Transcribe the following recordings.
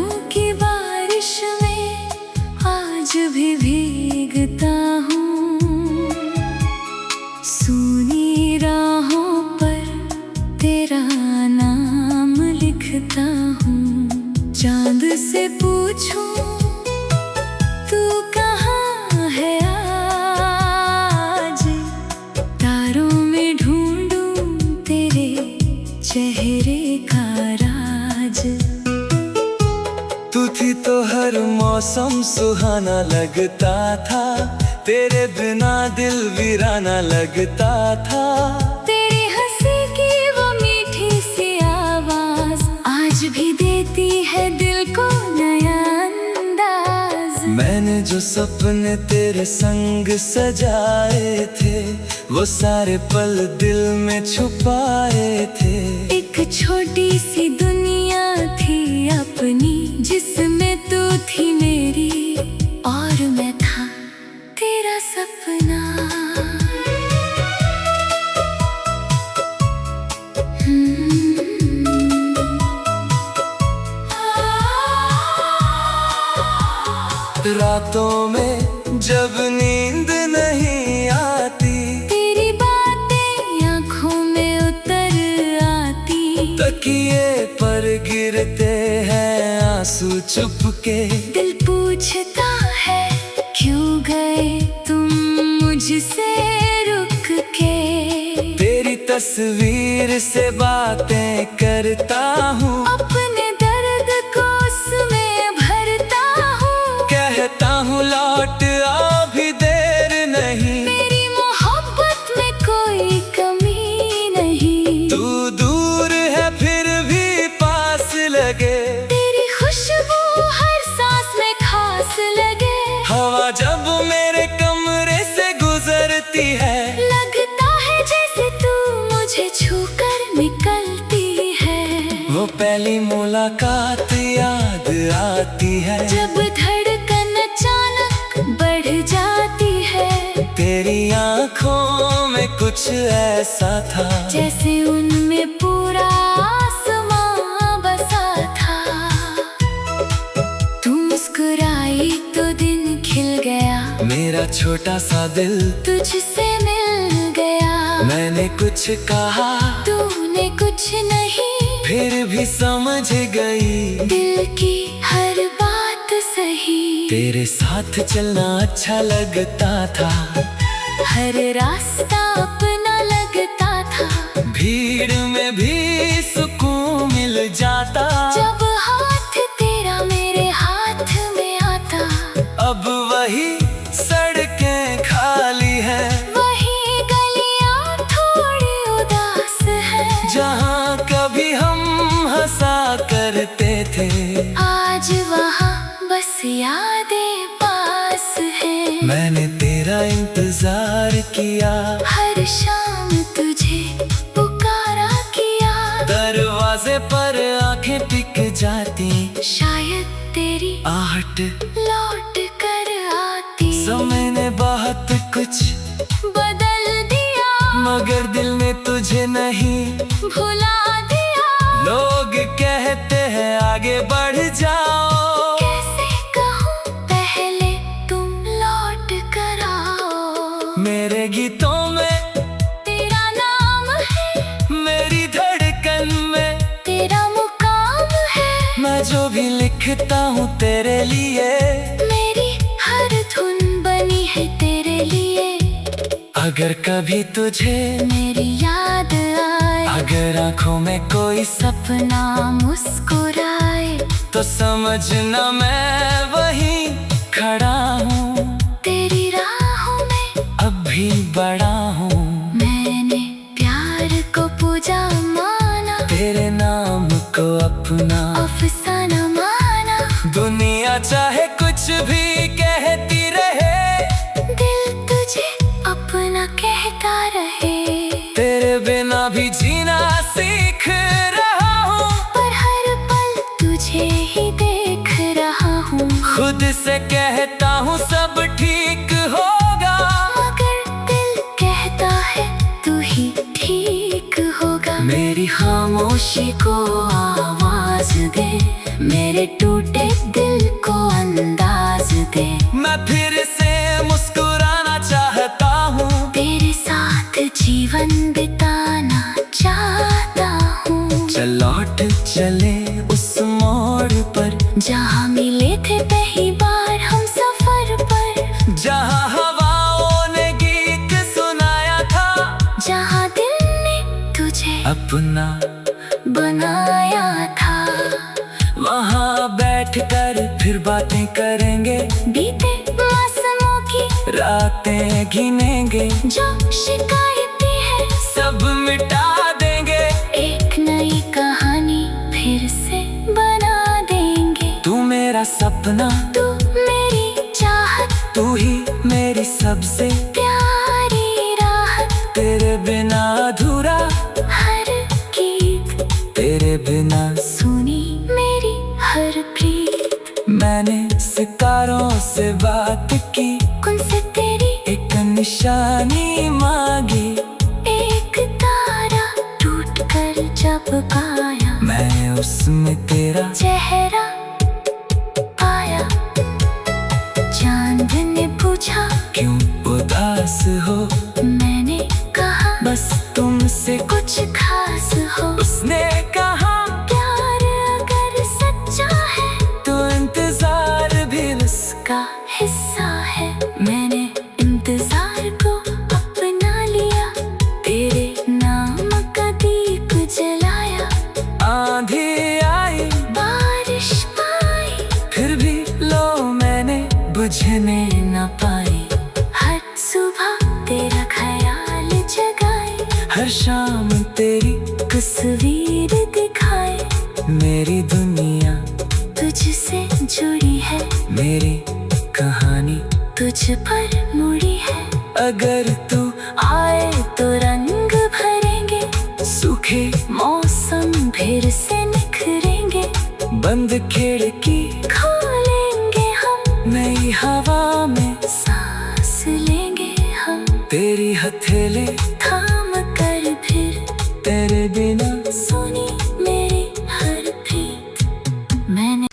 यादों की बारिश में आज भी भीगता हूँ। सूनी राहों पर तेरा नाम लिखता हूँ। चांद से पूछूं तू कहाँ है आज, तारों में ढूंढूं तेरे चेहरे का राज। तू थी तो हर मौसम सुहाना लगता था, तेरे बिना दिल वीराना लगता था। तेरी हंसी की वो मीठी सी आवाज आज भी देती है दिल को नया अंदाज। मैंने जो सपने तेरे संग सजाए थे, वो सारे पल दिल में छुपाए थे। एक छोटी सी दुनिया थी अपनी, जिसमें तू थी मेरी और मैं था तेरा सपना। रातों में जब नींद नहीं आती, तेरी बातें आँखों में उतर आती। तकिए पर गिरते हैं आंसू चुपके। दिल पूछता है क्यों गए तुम मुझसे रुक के। तेरी तस्वीर से बातें करता हूँ, अपने दर्द को उसमें भरता हूँ। कहता हूँ लौट आ भी देर नहीं। मेरी मोहब्बत में कोई कमी नहीं। तू दूर है फिर भी पास लगे, तेरी खुशबू हर सांस में खास लगे। हवा जब मेरे कमरे से गुजरती है, लगता है जैसे तू मुझे छूकर निकलती है। वो पहली मुलाकात याद आती है, जब धड़कन अचानक बढ़ जाती है। तेरी आँखों में कुछ ऐसा था, जैसे उनमें पूरा आसमां बसा था। तू मुस्कुराई तो दिन खिल गया, मेरा छोटा सा दिल तुझसे मिल गया। मैंने कुछ कहा, तूने कुछ नहीं, फिर भी समझ गई दिल की हर बात सही। तेरे साथ चलना अच्छा लगता था, हर रास्ता अपना लगता था। भीड़ में भी सुकून मिल जाता, जब हाथ तेरा मेरे हाथ में आता। अब वही सड़कें खाली है, वही गलियां थोड़ी उदास है। जहाँ कभी हम हंसा करते थे, आज वहाँ बस यादें पास है। मैंने तेरा इंतजार किया, हर शाम तुझे पुकारा किया। दरवाजे पर आंखें टिक जाती, शायद तेरी आहट लौट कर आती। समय ने बहुत कुछ बदल दिया, मगर दिल ने तुझे नहीं भुला दिया। लोग कहते हैं आगे बढ़ जाओ, कैसे कहूँ पहले तुम लौट कर आओ। मेरे गीतों में तेरा नाम है, मेरी धड़कन में तेरा मुकाम है। मैं जो भी लिखता हूँ तेरे लिए, मेरी हर धुन बनी है तेरे लिए। अगर कभी तुझे मेरी याद आए, अगर आंखों में कोई सपना मुस्कुराए, तो समझना मैं वहीं खड़ा हूँ। तेरी राहों में अब भी बड़ा हूँ, मैंने प्यार को पूजा माना। तेरे नाम को अपना अफसाना माना। दुनिया चाहे कुछ भी कहती रहे, दिल तुझे अपना कहता रहे। तेरे बिना भी जीना सीख रहा हूँ, पर हर पल तुझे ही देख रहा हूँ। खुद से कहता हूँ सब ठीक होगा, मगर दिल कहता है तू ही ठीक होगा। मेरी खामोशी को आवाज दे, मेरे टूटे दिल को अंदाज दे। मैं फिर से मुस्कुराना चाहता हूँ, तेरे साथ जीवन बिताना चाहता हूँ। चल लौट चले उस मोड़ पर, जहाँ मिले थे पहली बार हम सफर पर। जहाँ हवाओं ने गीत सुनाया था, जहाँ दिल ने तुझे अपना बनाया था। वहाँ बैठ कर फिर बातें करेंगे, बीते मौसमों की रातें गिनेंगे। जो शिकायतें है सब मिटा देंगे, एक नई कहानी फिर से बना देंगे। तू मेरा सपना, तू मेरी चाहत, तू ही मेरी सबसे प्यारी राहत। तेरे बिना अधूरा हर गीत, तेरे बिना सुनी मेरी हर प्रीत। मैंने सितारों से बात की, उनसे तेरी एक निशानी मांगी। एक तारा टूट कर जब आया, मैं उसमें तेरा चेहरा पाया। चांद ने पूछा क्यों उदास हो, मैंने कहा बस तुमसे कुछ खास हो। उसने कहा प्यार अगर सच्चा है तो इंतजार भी उसका का हिस्सा है। मैंने इंतजार को अपना लिया, तेरे नाम का दीप जलाया। आंधी आई बारिश पाई, फिर भी लो मैंने बुझने न पाई। हर सुबह तेरा ख्याल जगाए, हर शाम तेरी तस्वीर दिखाए। मेरी दुनिया तुझसे जुड़ी है, मेरी कहानी तुझ पर मुड़ी है। अगर तू आए तो रंग भरेंगे, सूखे मौसम फिर से निखरेंगे। बंद खिड़की खोलेंगे हम, नई हवा में सांस लेंगे हम। तेरी हथेली थाम कर फिर तेरे बिना सुनी मेरी हर प्रीत। मैंने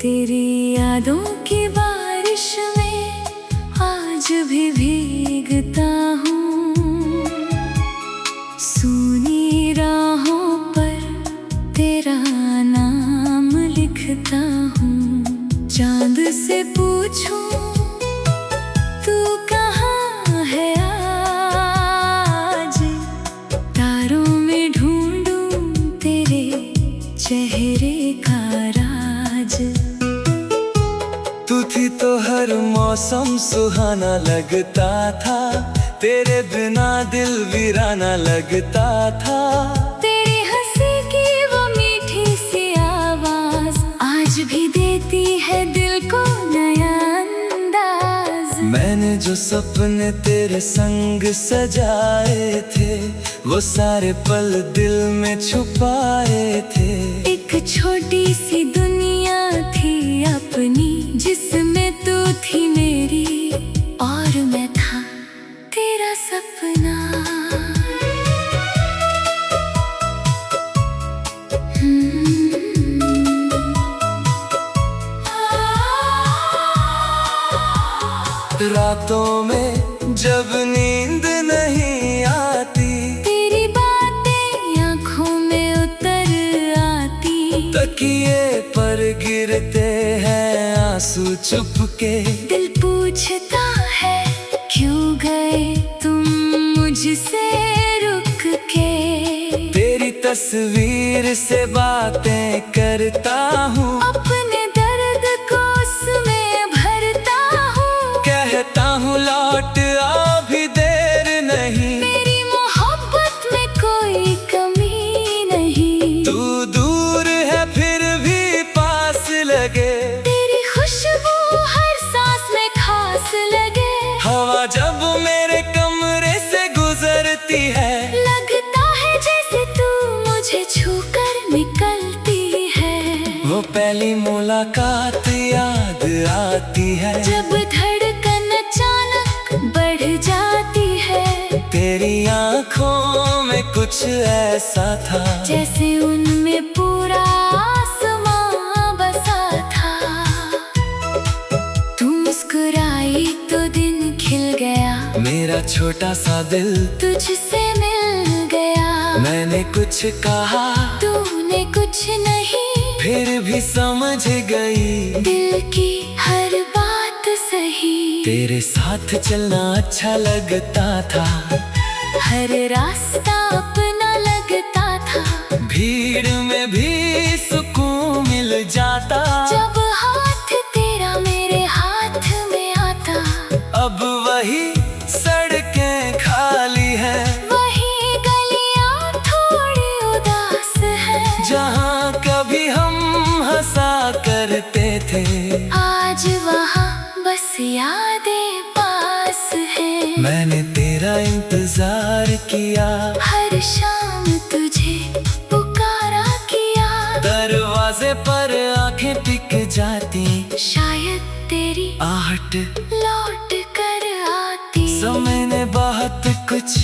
तेरी यादों की बारिश में आज भी भीगता हूँ। सूनी राहों पर तेरा नाम लिखता हूँ। चांद से पूछूं तू कहाँ है आज, तारों में ढूंढूं तेरे चेहरे का राज। तू थी तो हर मौसम सुहाना लगता था, तेरे बिना दिल वीराना लगता था। तेरी हंसी की वो मीठी सी आवाज आज भी देती है दिल को नया अंदाज। मैंने जो सपने तेरे संग सजाए थे, वो सारे पल दिल में छुपाए थे। एक छोटी सी दुनिया थी अपनी, जिसमें तू थी मेरी और मैं था तेरा सपना। रातों में जब नींद नहीं आती, तेरी बातें आँखों में उतर आती। तकिए पर गिरते हैं आंसू चुपके। दिल पूछता है क्यों गए तुम मुझसे रुक के। तेरी तस्वीर से बातें करता हूँ, अपने दर्द को उसमें भरता हूँ। कहता हूँ लौट आ भी देर नहीं, मेरी मोहब्बत में कोई कमी नहीं। तू दूर है फिर भी पास लगे। तेरी खुश मुलाकात याद आती है, जब धड़कन अचानक बढ़ जाती है। तेरी आँखों में कुछ ऐसा था, जैसे उनमें पूरा आसमां बसा था। तू मुस्कुराई तो दिन खिल गया, मेरा छोटा सा दिल तुझसे मिल गया। मैंने कुछ कहा, तूने कुछ नहीं, फिर भी समझ गई दिल की हर बात सही। तेरे साथ चलना अच्छा लगता था, हर रास्ता अपना लगता था। भीड़ में भी सुकून मिल जाता, जब हाथ तेरा मेरे हाथ में आता। अब वही सड़कें खाली हैं, वही गलियां थोड़ी उदास है, जहाँ कभी हम हंसा करते थे। आज वहाँ बस यादें पास है। मैंने तेरा इंतजार किया, हर शाम तुझे पुकारा किया। दरवाजे पर आंखें टिक जाती, शायद तेरी आहट लौट कर आती। समय ने बहुत कुछ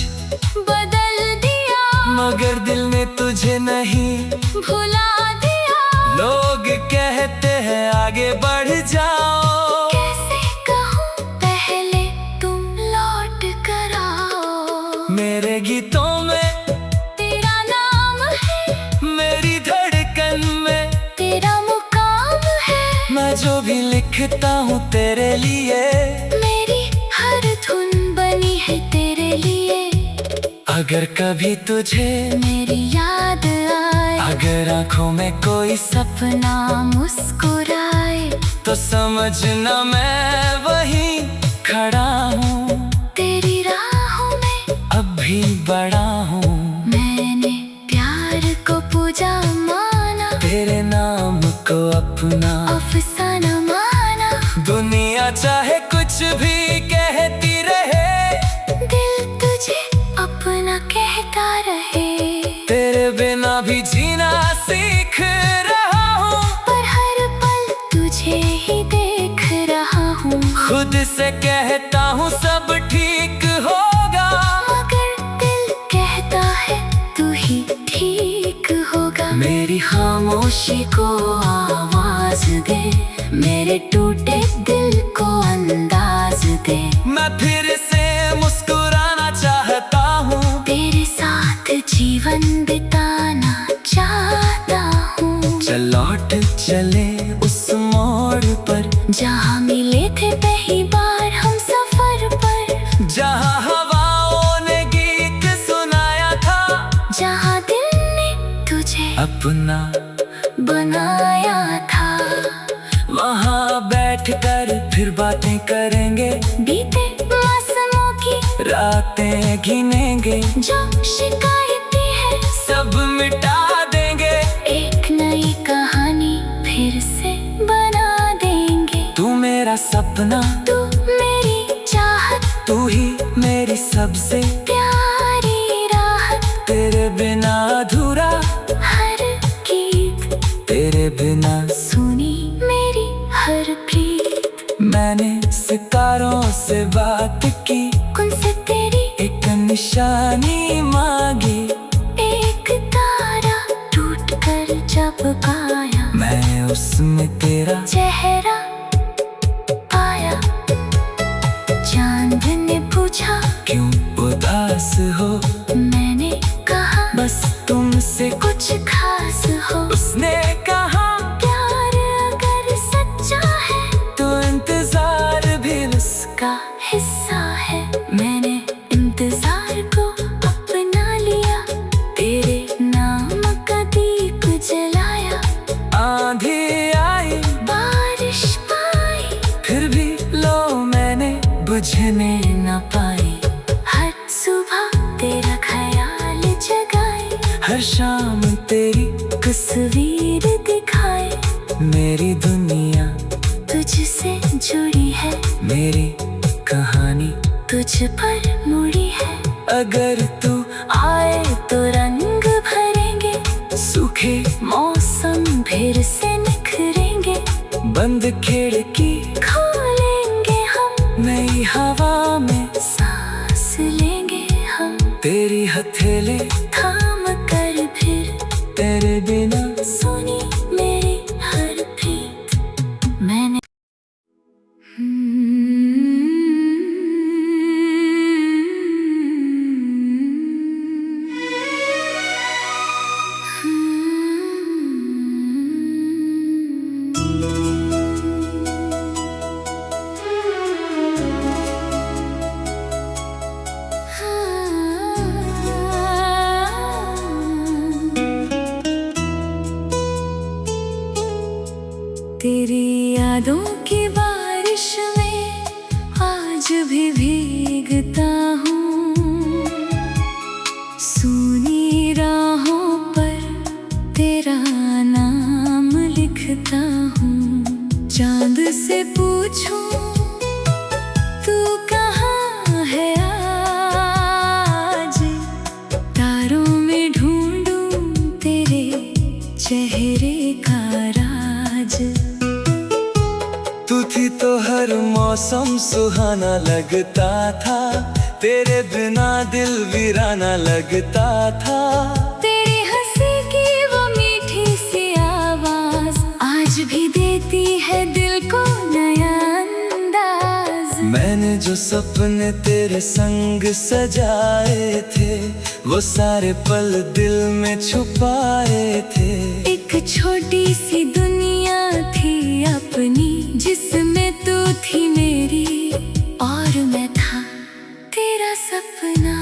बदल दिया, मगर दिल ने तुझे नहीं भुला दिया। लोग कहते हैं आगे बढ़ जाओ, कैसे कहूँ पहले तुम लौट कर आओ। मेरे गीतों में तेरा नाम है, मेरी धड़कन में तेरा मुकाम है। मैं जो भी लिखता हूँ तेरे लिए, मेरी हर धुन बनी है तेरे लिए। अगर कभी तुझे मेरी याद आए, अगर आंखों में कोई सपना मुस्कुराए, तो समझना मैं वहीं खड़ा हूँ। तेरी राहों में अब भी बड़ा हूँ, मैंने प्यार को पूजा माना। तेरे नाम को अपना अफसाना माना। दुनिया चाहे कुछ भी कहती रहे, दिल तुझे अपना कहता रहे। तेरे बिना भी जीना सीख रहा हूँ, पर हर पल तुझे ही देख रहा हूँ। खुद से कहता हूँ सब ठीक होगा, मगर दिल कहता है तू ही ठीक होगा। मेरी खामोशी को आवाज दे, मेरे टूटे दिल को अंदाज दे। मैं फिर से मुस्कुराना चाहता हूँ, तेरे साथ जीवन बिताना चाहता हूँ। चल लौट चले उस मोड़ पर, जहाँ मिले थे पहली बार हम सफर पर। जहाँ हवाओं ने गीत सुनाया था, जहाँ दिल ने तुझे अपना बनाया था। वहाँ बैठकर फिर बातें करेंगे, बीते मौसमों की रातें गिनेंगे, जो शिकायतें हैं सब मिटा देंगे। एक नई कहानी फिर से बना देंगे। तू मेरा सपना, तू मेरी चाहत, तू ही मेरी सबसे प्यारी राहत। तेरे बिना अधूरा हर गीत, तेरे बिना सुनी मेरी हर प्रीत। मैंने सितारों से बात की, उनसे तेरी एक निशानी मांगी। एक तारा टूट कर जब पाया, मैं उसमें तेरा चेहरा पाया। चांद ने पूछा क्यों उदास हो, मैंने कहा बस तुमसे कुछ खास हो। उसने कहा प्यार अगर सच्चा है तो इंतजार भी का हिस्सा है। मैंने इंतजार को अपना लिया, तेरे नाम का दीप जलाया। आंधी आई बारिश पाई, फिर भी लो मैंने बुझने न पाई। हर सुबह तेरा ख्याल जगाए, हर शाम तेरी तस्वीर दिखाए। मेरी दुनिया तुझसे जुड़ी है, मेरी कहानी तुझ पर मुड़ी है। अगर तू आए तो रंग भरेंगे, सूखे मौसम फिर से निखरेंगे। सहेली थाम कर फिर तेरे बिना सुनी मेरी हर प्रीत। मैंने तेरी यादों की बारिश में आज भी भीगता हूँ। सूनी राहों पर तेरा नाम लिखता हूँ। चांद से पूछूं तू कहाँ है आज, तारों में ढूंढूं तेरे चेहरे का राज। तू थी तो हर मौसम सुहाना लगता था, तेरे बिना दिल वीराना लगता था। तेरी हंसी की वो मीठी सी आवाज आज भी देती है दिल को नया अंदाज। मैंने जो सपने तेरे संग सजाए थे, वो सारे पल दिल में छुपाए थे। एक छोटी सी दुनिया थी अपनी, जिसमें तू थी मेरी और मैं था तेरा सपना।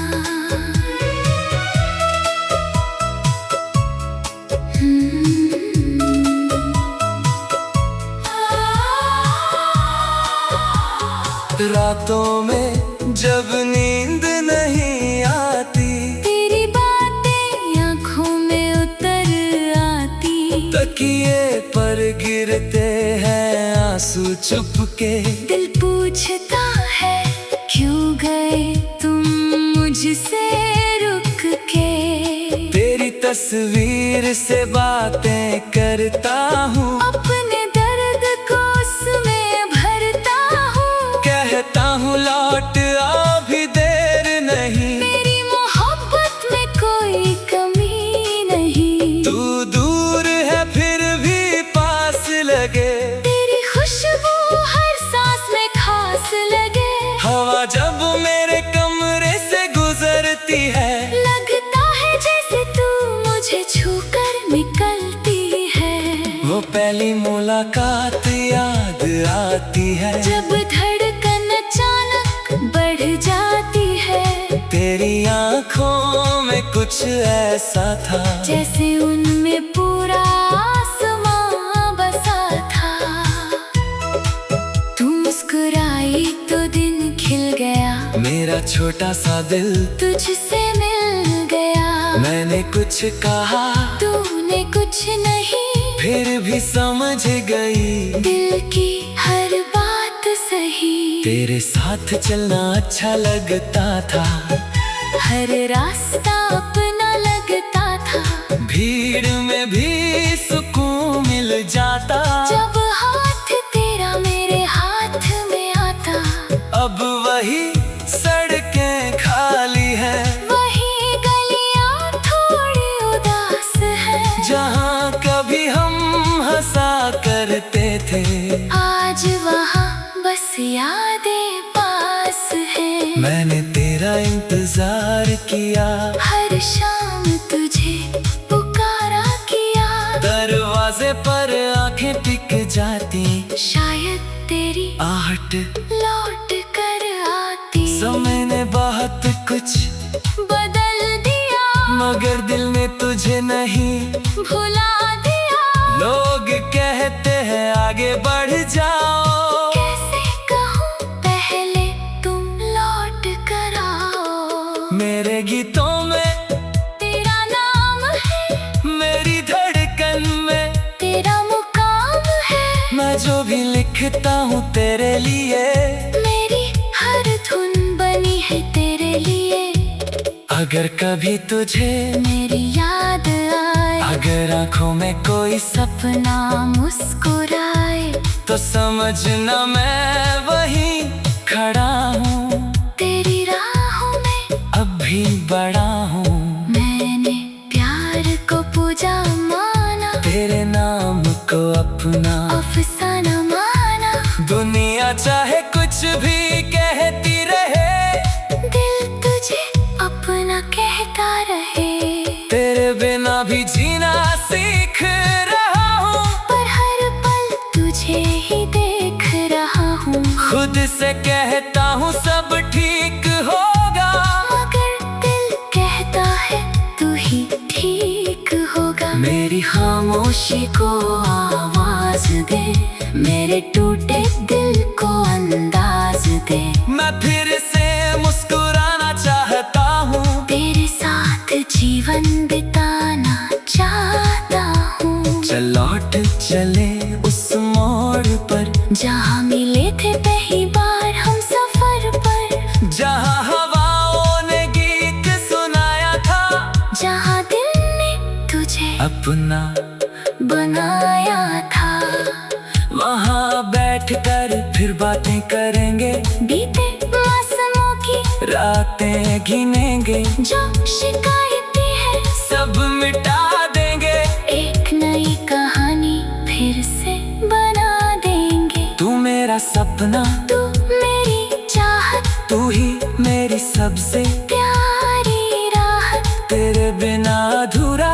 रातों में जब नींद नहीं आती, तेरी बातें आँखों में उतर आती। तकिए पर गिरते हैं आंसू चुपके। दिल पूछता है क्यों गए तुम मुझसे रुक के। तेरी तस्वीर से बातें करता हूँ, अपने दर्द को उसमें भरता हूँ। कहता हूँ लौट आ भी देर नहीं। मेरी मोहब्बत में कोई कमी नहीं। तू दूर है फिर भी पास लगे, तेरी खुशबू हर सांस में खास लगे। हवा जब मेरे कमरे से गुजरती है, लगता है जैसे तू मुझे छूकर निकलती है। वो पहली मुलाकात याद आती है, जब धड़कन अचानक बढ़ जाती है। तेरी आँखों में कुछ ऐसा था, जैसे उनमें पूरा आसमां बसा था। तू मुस्कुराई तो दिन खिल गया, मेरा छोटा सा दिल तुझसे मिल गया। मैंने कुछ कहा तूने कुछ नहीं, फिर भी समझ गई दिल की हर बात सही। तेरे साथ चलना अच्छा लगता था, हर रास्ता अपना लगता था। भीड़ में भी सुकून मिल जाता। जब हाथ तेरा मेरे हाथ में आता, अब वही सड़कें खाली है, वही गलियां थोड़ी उदास है। जहाँ कभी हम हंसा करते थे, आज वहाँ बस यादें पास है। मैंने तेरा इंतजार किया, हर शाम तुझे पुकारा किया। दरवाजे पर आंखें टिक जाती, शायद तेरी आहट लौट कर आती। समय ने बहुत कुछ बदल दिया, मगर दिल ने तुझे नहीं भुला दिया। लोग कहते हैं आगे बढ़ जाओ, कैसे कहूँ पहले तुम लौट कर आओ। मेरे गीतों में तेरा नाम है, मेरी धड़कन में तेरा मुकाम है। मैं जो भी लिखता हूँ तेरे लिए, मेरी हर धुन बनी है तेरे लिए। अगर कभी तुझे मेरी याद आए, अगर आंखों में कोई सपना मुस्कुराए, तो समझना मैं वहीं खड़ा हूँ। तेरी राहों में अब भी बड़ा हूँ। कुछ भी कहती रहे, दिल तुझे अपना कहता रहे। तेरे बिना भी जीना सीख रहा हूँ, पर हर पल तुझे ही देख रहा हूँ। खुद से कहता हूँ सब ठीक होगा, मगर दिल कहता है तू ही ठीक होगा। मेरी खामोशी को आवाज दे, मेरे टूटे दिल को अंदाज दे। मैं फिर से मुस्कुराना चाहता हूँ, तेरे साथ जीवन बिताना चाहता हूँ। चल लौट चले उस मोड़ पर, जहाँ मिले थे पहली बार हम सफर पर। जहाँ हवाओं ने गीत सुनाया था, जहाँ दिल ने तुझे अपना बनाया था। वहाँ बैठकर फिर बातें करेंगे, बीते मौसमों की रातें गिनेंगे, जो शिकायतें है सब मिटा देंगे। एक नई कहानी फिर से बना देंगे। तू मेरा सपना, तू मेरी चाहत, तू ही मेरी सबसे प्यारी राहत। तेरे बिना अधूरा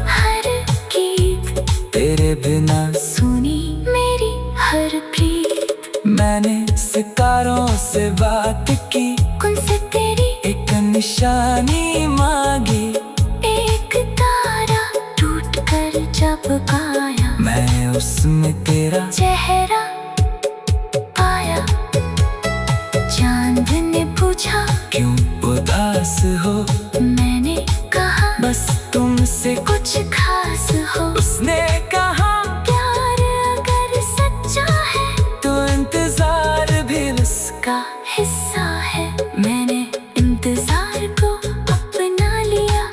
हर गीत, तेरे बिना सुनी मेरी हर प्रीत। मैंने सितारों से बात की, उनसे तेरी एक निशानी मांगी। एक तारा टूट कर जब आया, मैं उसमें तेरा चेहरा पाया। चांद ने पूछा क्यों उदास हो, मैंने कहा बस तुमसे कुछ खास हो। उसने कहा प्यार अगर सच्चा है तो इंतजार भी उसका का हिस्सा है। मैंने इंतजार को अपना लिया,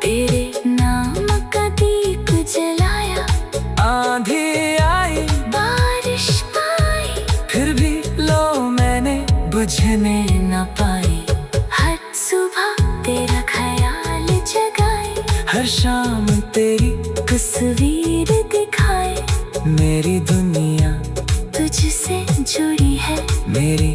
तेरे नाम का दीप जलाया। आंधी आई बारिश आई फिर भी लो मैंने बुझने न पाई। हर सुबह तेरा ख्याल जगाए, हर शाम तेरी तस्वीर दिखाए। मेरी दुनिया तुझसे जुड़ी है, मेरी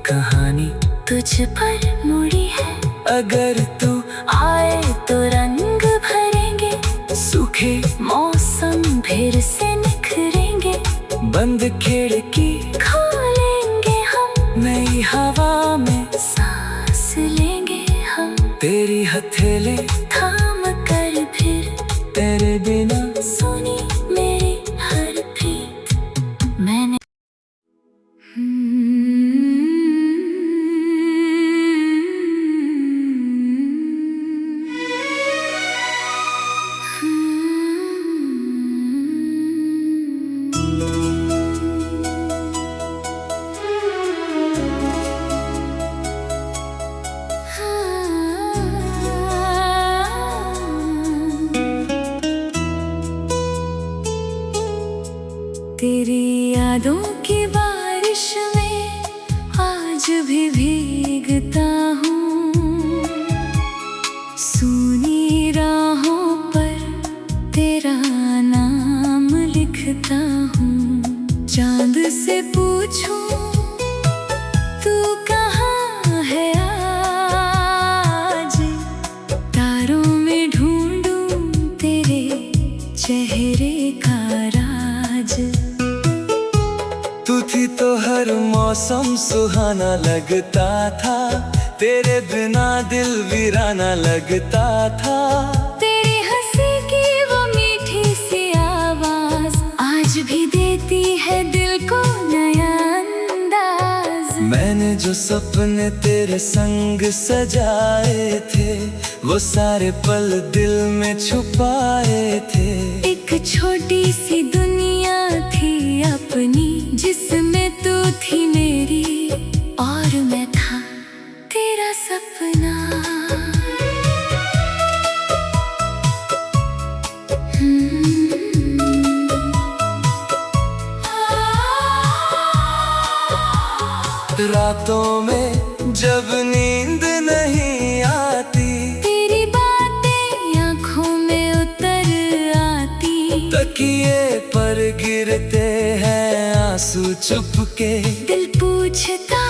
कहानी तुझ पर मुड़ी है। अगर तू आए तो रंग भरेंगे, सूखे मौसम फिर से निखरेंगे। बंद खिड़की खोलेंगे हम, नई हवा में सांस लेंगे हम। तेरी हथेली थाम कर फिर तेरे बिना सुनी मेरी हर प्रीत। मैंने तेरी यादों की बारिश में आज भी भीगता हूँ। सूनी राहों पर तेरा नाम लिखता हूँ। चांद से पूछूं तू कहाँ है आज, तारों में ढूंढूं तेरे चेहरे का राज। तू थी तो हर मौसम सुहाना लगता था, तेरे बिना दिल वीराना लगता था। तेरी हंसी की वो मीठी सी आवाज आज भी देती है दिल को नया अंदाज। मैंने जो सपने तेरे संग सजाए थे, वो सारे पल दिल में छुपाए थे। एक छोटी सी दुनिया थी अपनी, जिसमें तू थी मेरी और मैं था तेरा सपना। रातों में जब नींद नहीं आती, तेरी बातें आँखों में उतर आती। तकिए पर गिरते हैं आंसू चुपके। दिल पूछता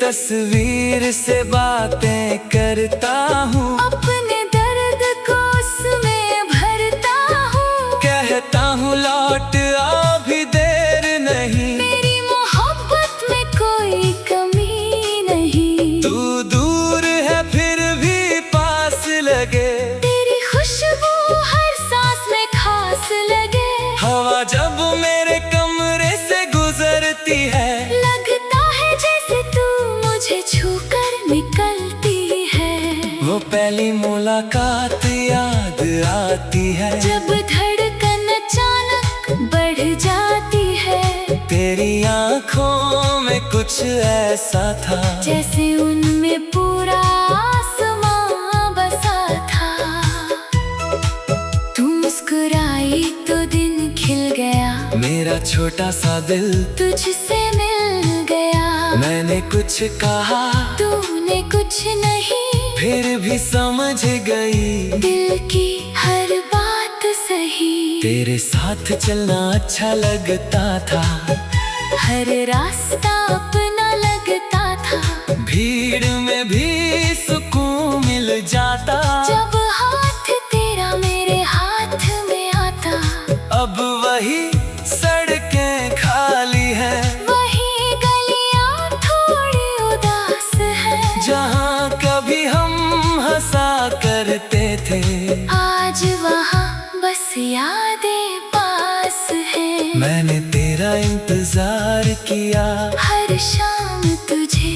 तस्वीर से बातें करता हूँ, अपने दर्द को उसमें भरता हूँ। कहता हूँ लौट आ भी देर नहीं, मेरी मोहब्बत में कोई कमी नहीं। तू दूर है फिर भी पास लगे, तेरी खुशबू हर सांस में खास लगे। हवा जब मेरे कमरे से गुजरती है, लगता है जैसे तू मुझे छूकर निकलती है। वो पहली मुलाकात याद आती है, जब धड़कन अचानक बढ़ जाती है। तेरी आँखों में कुछ ऐसा था, जैसे उनमें पूरा आसमां बसा था। तू मुस्कुराई तो दिन खिल गया, मेरा छोटा सा दिल तुझसे मिल गया। मैंने कुछ कहा, तूने कुछ नहीं, फिर भी समझ गई दिल की हर बात सही। तेरे साथ चलना अच्छा लगता था, हर रास्ता अपना लगता था। भीड़ में भी सुकून मिल जाता, जब हाथ तेरा मेरे हाथ में आता। अब वही सड़कें खाली है, वही गलियां थोड़ी उदास है। जहाँ कभी हम हंसा करते थे, आज वहाँ बस यादें पास है। मैंने तेरा इंतजार किया, हर शाम तुझे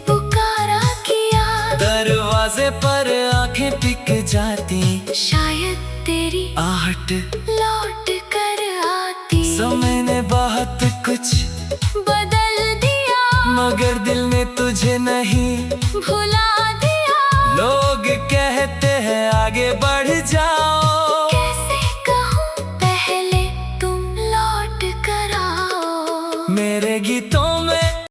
पुकारा किया। दरवाजे पर आंखें टिक जाती, शायद तेरी आहट लौट कर आती। समय ने बहुत कुछ बदल दिया, मगर दिल में तुझे नहीं भुला